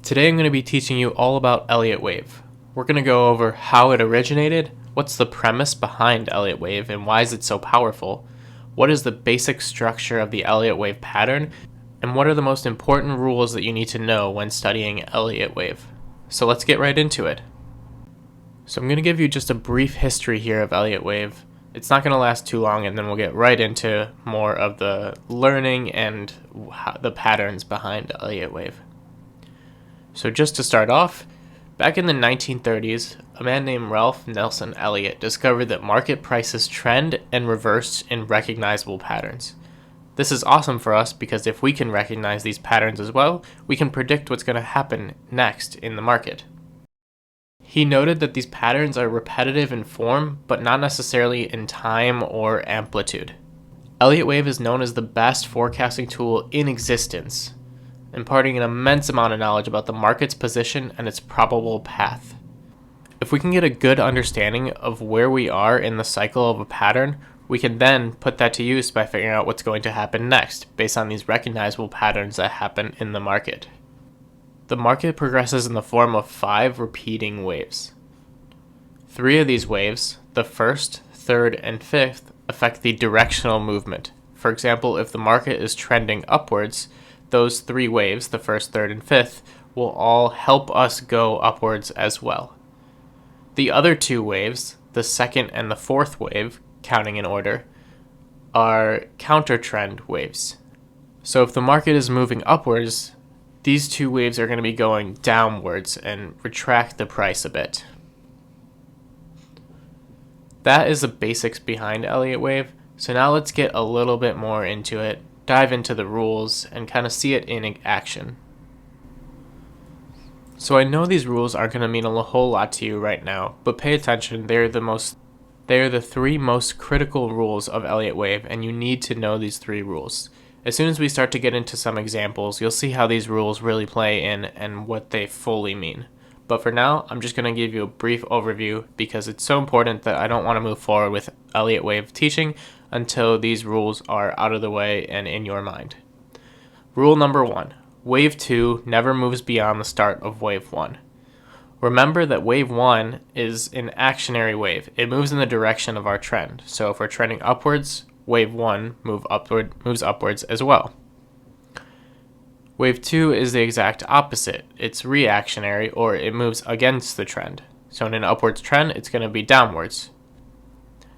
Today I'm going to be teaching you all about Elliot Wave. We're going to go over how it originated, what's the premise behind Elliot Wave and why is it so powerful, what is the basic structure of the Elliot Wave pattern, and what are the most important rules that you need to know when studying Elliot Wave. So let's get right into it. So I'm going to give you just a brief history here of Elliot Wave. It's not going to last too long, and then we'll get right into more of the learning and the patterns behind Elliot Wave. So just to start off, back in the 1930s, a man named Ralph Nelson Elliott discovered that market prices trend and reverse in recognizable patterns. This is awesome for us because if we can recognize these patterns as well, we can predict what's going to happen next in the market. He noted that these patterns are repetitive in form, but not necessarily in time or amplitude. Elliot Wave is known as the best forecasting tool in existence, imparting an immense amount of knowledge about the market's position and its probable path. If we can get a good understanding of where we are in the cycle of a pattern, we can then put that to use by figuring out what's going to happen next based on these recognizable patterns that happen in the market. The market progresses in the form of 5 repeating waves. 3 of these waves, the first, third, and fifth, affect the directional movement. For example, if the market is trending upwards, those 3 waves, the first, third, and fifth, will all help us go upwards as well. The other 2 waves, the second and the fourth wave, counting in order, are counter-trend waves. So if the market is moving upwards, these 2 waves are going to be going downwards and retract the price a bit. That is the basics behind Elliot Wave. So now let's get a little bit more into it, dive into the rules, and kind of see it in action. So I know these rules aren't going to mean a whole lot to you right now, but pay attention. They are the 3 most critical rules of Elliot Wave, and you need to know these 3 rules. As soon as we start to get into some examples, you'll see how these rules really play in and what they fully mean. But for now, I'm just going to give you a brief overview because it's so important that I don't want to move forward with Elliot Wave teaching until these rules are out of the way and in your mind. Rule number 1. Wave 2 never moves beyond the start of Wave 1. Remember that Wave 1 is an actionary wave. It moves in the direction of our trend. So if we're trending upwards, Wave 1 moves upwards as well. Wave 2 is the exact opposite. It's reactionary, or it moves against the trend. So in an upwards trend, it's going to be downwards.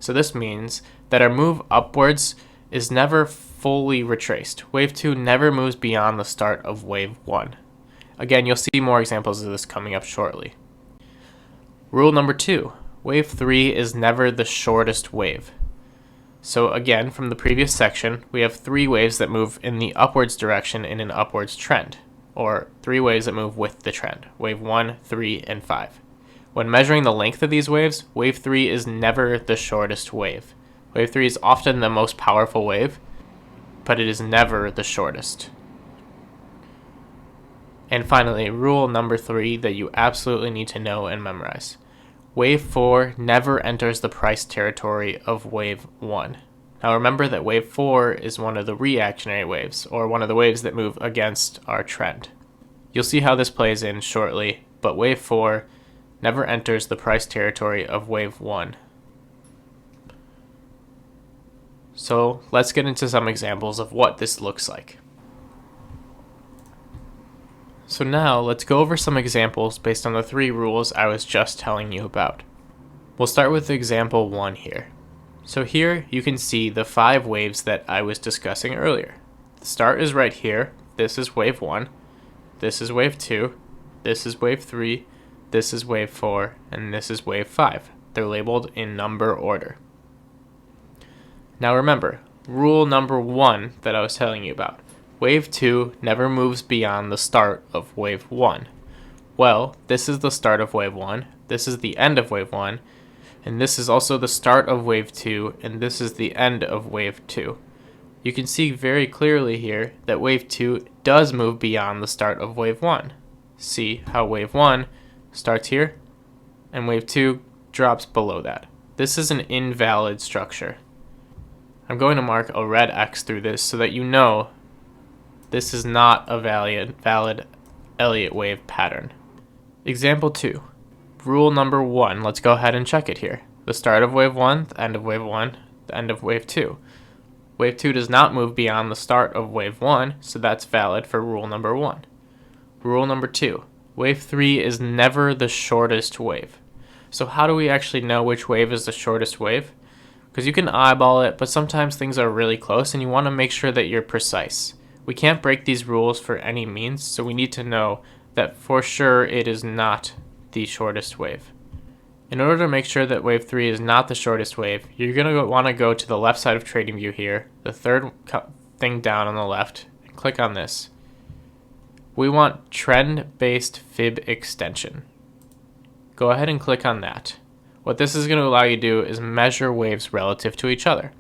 So this means that our move upwards is never fully retraced. Wave 2 never moves beyond the start of Wave 1. Again, you'll see more examples of this coming up shortly. Rule number 2. Wave 3 is never the shortest wave. So again, from the previous section, we have 3 waves that move in the upwards direction in an upwards trend, or 3 waves that move with the trend, wave 1, 3, and 5. When measuring the length of these waves, wave 3 is never the shortest wave. Wave 3 is often the most powerful wave, but it is never the shortest. And finally, rule number 3 that you absolutely need to know and memorize. Wave 4 never enters the price territory of Wave 1. Now remember that Wave 4 is one of the reactionary waves, or one of the waves that move against our trend. You'll see how this plays in shortly, but Wave 4 never enters the price territory of Wave 1. So let's get into some examples of what this looks like. So now let's go over some examples based on the 3 rules I was just telling you about. We'll start with example 1 here. So here you can see the 5 waves that I was discussing earlier. The start is right here. This is wave 1. This is wave 2. This is wave 3. This is wave 4. And this is wave 5. They're labeled in number order. Now remember, rule number 1 that I was telling you about. Wave 2 never moves beyond the start of Wave 1. Well, this is the start of Wave 1, this is the end of Wave 1, and this is also the start of Wave 2, and this is the end of Wave 2. You can see very clearly here that Wave 2 does move beyond the start of Wave 1. See how Wave 1 starts here, and Wave 2 drops below that. This is an invalid structure. I'm going to mark a red X through this so that you know this is not a valid Elliot wave pattern. Example 2. Rule number 1, let's go ahead and check it here. The start of wave 1, the end of wave 1, the end of wave 2. Wave 2 does not move beyond the start of wave 1, so that's valid for rule number 1. Rule number 2. Wave 3 is never the shortest wave. So how do we actually know which wave is the shortest wave? Because you can eyeball it, but sometimes things are really close and you want to make sure that you're precise. We can't break these rules for any means, so we need to know that for sure it is not the shortest wave. In order to make sure that wave 3 is not the shortest wave, you're going to want to go to the left side of TradingView here, the third thing down on the left, and click on this. We want trend-based fib extension. Go ahead and click on that. What this is going to allow you to do is measure waves relative to each other.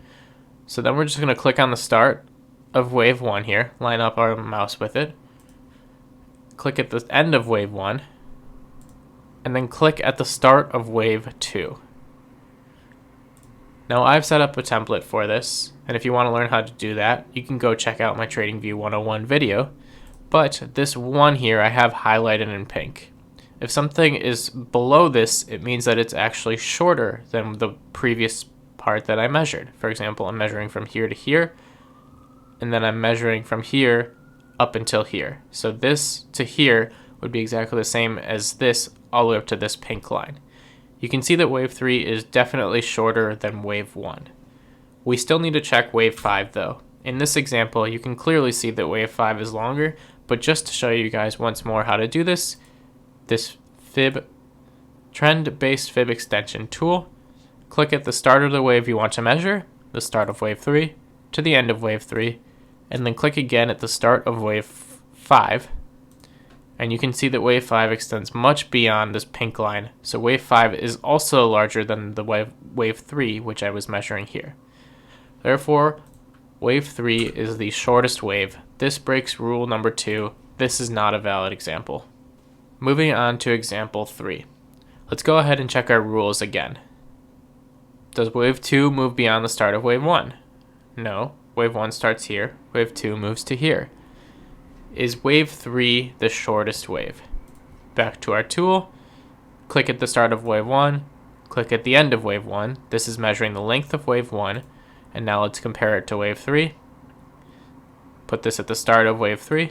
So then we're just going to click on the start of wave 1 here, line up our mouse with it, click at the end of wave 1, and then click at the start of wave 2. Now I've set up a template for this, and if you want to learn how to do that, you can go check out my TradingView 101 video, but this one here I have highlighted in pink. If something is below this, it means that it's actually shorter than the previous part that I measured. For example, I'm measuring from here to here, and then I'm measuring from here up until here. So this to here would be exactly the same as this all the way up to this pink line. You can see that wave 3 is definitely shorter than wave 1. We still need to check wave 5 though. In this example, you can clearly see that wave 5 is longer, but just to show you guys once more how to do this trend-based fib extension tool, click at the start of the wave you want to measure, the start of wave 3, to the end of wave 3, and then click again at the start of wave 5, and you can see that wave 5 extends much beyond this pink line, so wave 5 is also larger than the wave 3, which I was measuring here. Therefore, wave 3 is the shortest wave. This breaks rule number 2. This is not a valid example. Moving on to example 3. Let's go ahead and check our rules again. Does wave 2 move beyond the start of wave 1? No. Wave 1 starts here. Wave 2 moves to here. Is wave 3 the shortest wave? Back to our tool. Click at the start of wave 1. Click at the end of wave 1. This is measuring the length of wave 1. And now let's compare it to wave 3. Put this at the start of wave 3.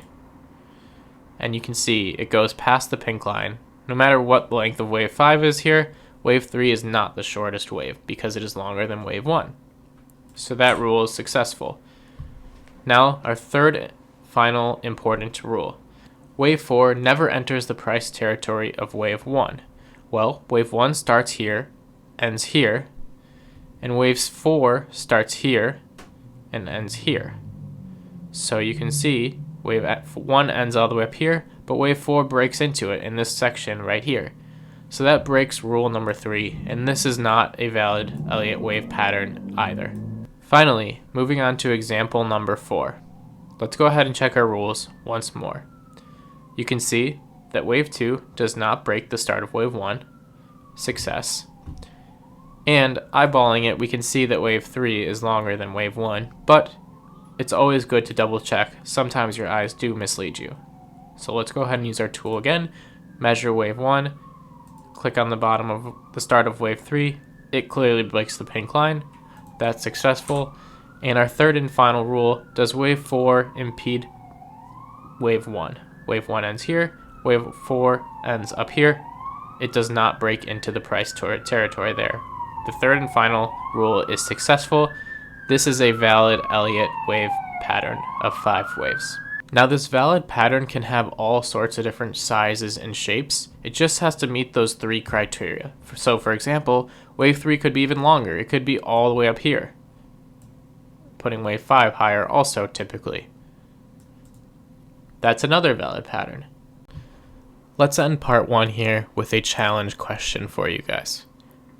And you can see it goes past the pink line. No matter what the length of wave 5 is here, wave 3 is not the shortest wave because it is longer than wave 1. So that rule is successful. Now our third final important rule. Wave 4 never enters the price territory of wave 1. Well, wave 1 starts here, ends here, and wave 4 starts here and ends here. So you can see wave 1 ends all the way up here, but wave 4 breaks into it in this section right here. So that breaks rule number 3, and this is not a valid Elliot wave pattern either. Finally, moving on to example number 4. Let's go ahead and check our rules once more. You can see that wave 2 does not break the start of wave 1. Success. And eyeballing it, we can see that wave 3 is longer than wave 1, but it's always good to double check. Sometimes your eyes do mislead you. So let's go ahead and use our tool again. Measure wave 1. Click on the bottom of the start of wave 3. It clearly breaks the pink line. That's successful. And our third and final rule, does wave 4 impede wave 1? Wave 1 ends here. Wave 4 ends up here. It does not break into the price territory there. The third and final rule is successful. This is a valid Elliot wave pattern of 5 waves. Now this valid pattern can have all sorts of different sizes and shapes. It just has to meet those 3 criteria. So for example, wave 3 could be even longer. It could be all the way up here. Putting wave 5 higher also typically. That's another valid pattern. Let's end part 1 here with a challenge question for you guys.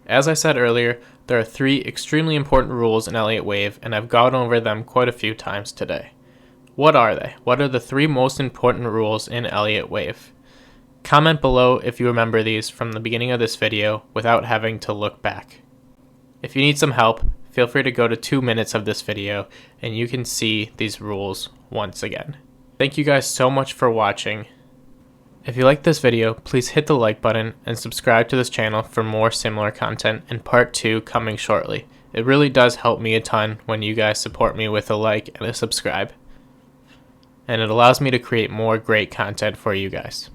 As I said earlier, there are 3 extremely important rules in Elliot Wave, and I've gone over them quite a few times today. What are they? What are the 3 most important rules in Elliot Wave? Comment below if you remember these from the beginning of this video without having to look back. If you need some help, feel free to go to 2 minutes of this video and you can see these rules once again. Thank you guys so much for watching. If you like this video, please hit the like button and subscribe to this channel for more similar content, and part 2 coming shortly. It really does help me a ton when you guys support me with a like and a subscribe. And it allows me to create more great content for you guys.